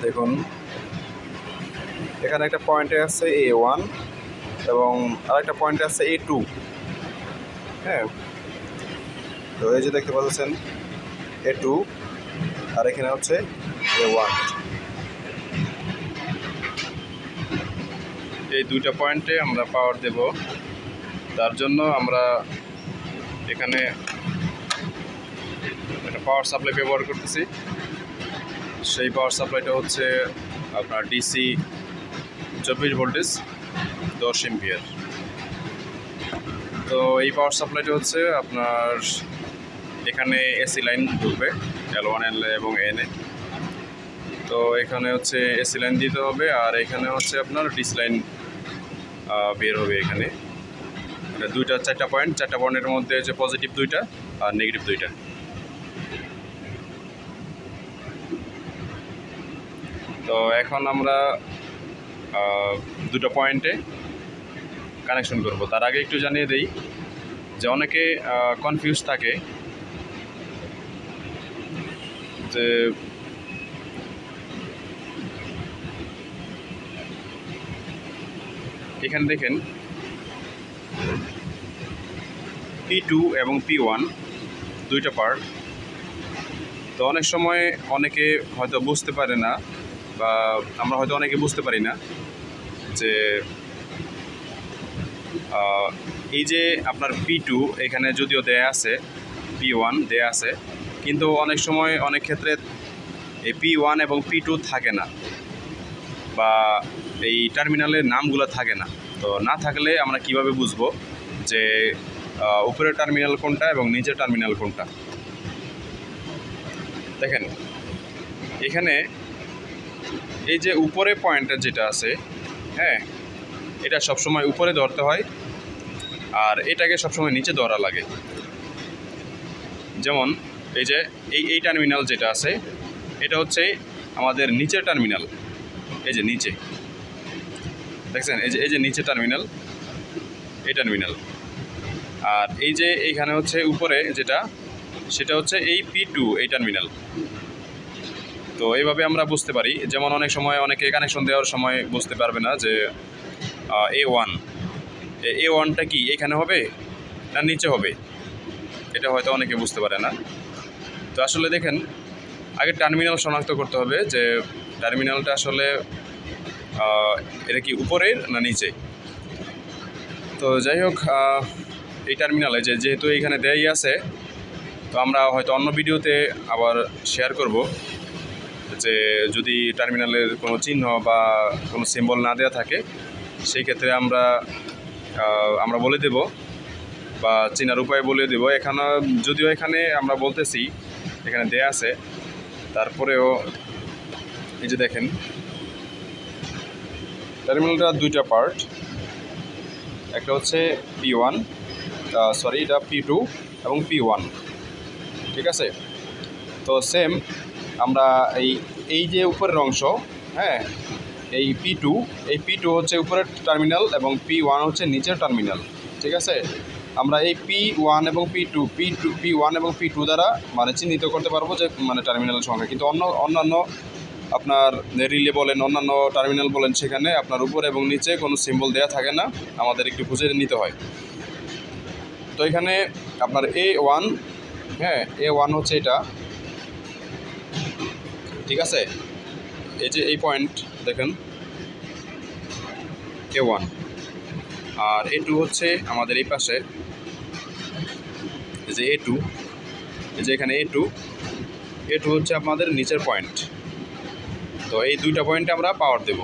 দেখুন এখানে একটা পয়েন্টে আছে A1 এবং আরেকটা পয়েন্টে আছে A2। হ্যাঁ, তো এই যে দেখতে পাচ্ছেন A2 আর এখানে হচ্ছে A1। এই দুইটা পয়েন্টে আমরা পাওয়ার দেব, তার জন্য আমরা এখানে একটা পাওয়ার সাপ্লাই ব্যবহার করতেছি। সেই পাওয়ার সাপ্লাইটা হচ্ছে আপনার ডিসি 24 ভোল্টেজ 10 এম্পিয়ার। তো এই পাওয়ার সাপ্লাইটা হচ্ছে আপনার এখানে এসি লাইন ঢুকবে L1 L এবং N-এ। তো এখানে হচ্ছে এসি লাইন দিতে হবে আর এখানে হচ্ছে আপনার ডিসি লাইন বের হবে। এখানে চারটা পয়েন্টের মধ্যে হচ্ছে পজিটিভ দুইটা আর নেগেটিভ দুইটা। তো এখন আমরা দুটো পয়েন্টে কানেকশন করব। তার আগে একটু জানিয়ে দেই যে অনেকে কনফিউজ থাকে যে এখানে দেখেন P2 এবং P1 দুইটা পার্ট। তো অনেক সময় অনেকে হয়তো বুঝতে পারে না বা আমরা হয়তো অনেকে বুঝতে পারি না যে এই যে আপনার P2 এখানে যদিও দেয়া আছে, P1 দেয়া আছে, কিন্তু অনেক সময় অনেক ক্ষেত্রে এই P1 এবং P2 থাকে না বা এই টার্মিনালের নামগুলো থাকে না। তো না থাকলে আমরা কিভাবে বুঝবো যে উপরের টার্মিনাল কোনটা এবং নিচের টার্মিনাল কোনটা? দেখেন এখানে এই যে উপরে পয়েন্টটা যেটা আছে, হ্যাঁ, এটা সবসময় উপরে ধরতে হয় আর এটাকে সবসময় নিচে ধরা লাগে। যেমন এই যে এই টার্মিনাল যেটা আছে এটা হচ্ছে আমাদের নিচের টার্মিনাল। এই যে নিচে দেখছেন, এই যে নিচে টার্মিনাল, এই টার্মিনাল। আর এই যে এইখানে হচ্ছে উপরে যেটা, সেটা হচ্ছে এই P2 এই টার্মিনাল। তো এইভাবে আমরা বুঝতে পারি। যেমন অনেক সময় অনেকে কানেকশন দেওয়ার সময় বুঝতে পারবে না যে A1টা কি এখানে হবে না নিচে হবে, এটা হয়তো অনেকে বুঝতে পারে না। তো আসলে দেখেন আগে টার্মিনাল শনাক্ত করতে হবে যে টার্মিনালটা আসলে এটা কি উপরের না নিচে। তো যাই হোক, এই টার্মিনালে যেহেতু এইখানে দেয়াই আছে, তো আমরা হয়তো অন্য ভিডিওতে আবার শেয়ার করব যে যদি টার্মিনালের কোনো চিহ্ন বা কোনো সিম্বল না দেওয়া থাকে সেই ক্ষেত্রে আমরা বলে দেব বা চেনার উপায় বলে দেব। যদিও এখানে আমরা বলতেছি এখানে দেয়া আছে, তারপরেও এই যে দেখেন টার্মিনালটা দুইটা পার্ট, একটা হচ্ছে P1 এটা P2 এবং P1, ঠিক আছে। তো সেম আমরা এই যে উপরের অংশ, হ্যাঁ, এই P2 হচ্ছে উপরের টার্মিনাল এবং P1 হচ্ছে নিচের টার্মিনাল, ঠিক আছে। আমরা এই P1 এবং P2 দ্বারা মানে চিহ্নিত করতে পারবো যে মানে টার্মিনালের সংখ্যা। কিন্তু অন্যান্য আপনার রিলে বলেন, অন্যান্য টার্মিনাল বলেন, সেখানে আপনার উপরে এবং নিচে কোনো সিম্বল দেওয়া থাকে না, আমাদের একটু খুঁজে নিতে হয়। তো এখানে আপনার A1, হ্যাঁ, A1 হচ্ছে এটা, ঠিক আছে। এই যে এই পয়েন্ট দেখেন A1 আর A2 হচ্ছে আমাদের এই পাশে, এই যে A2, এই যে এখানে A2 হচ্ছে আমাদের নিচের পয়েন্ট। তো এই দুইটা পয়েন্টে আমরা পাওয়ার দেব।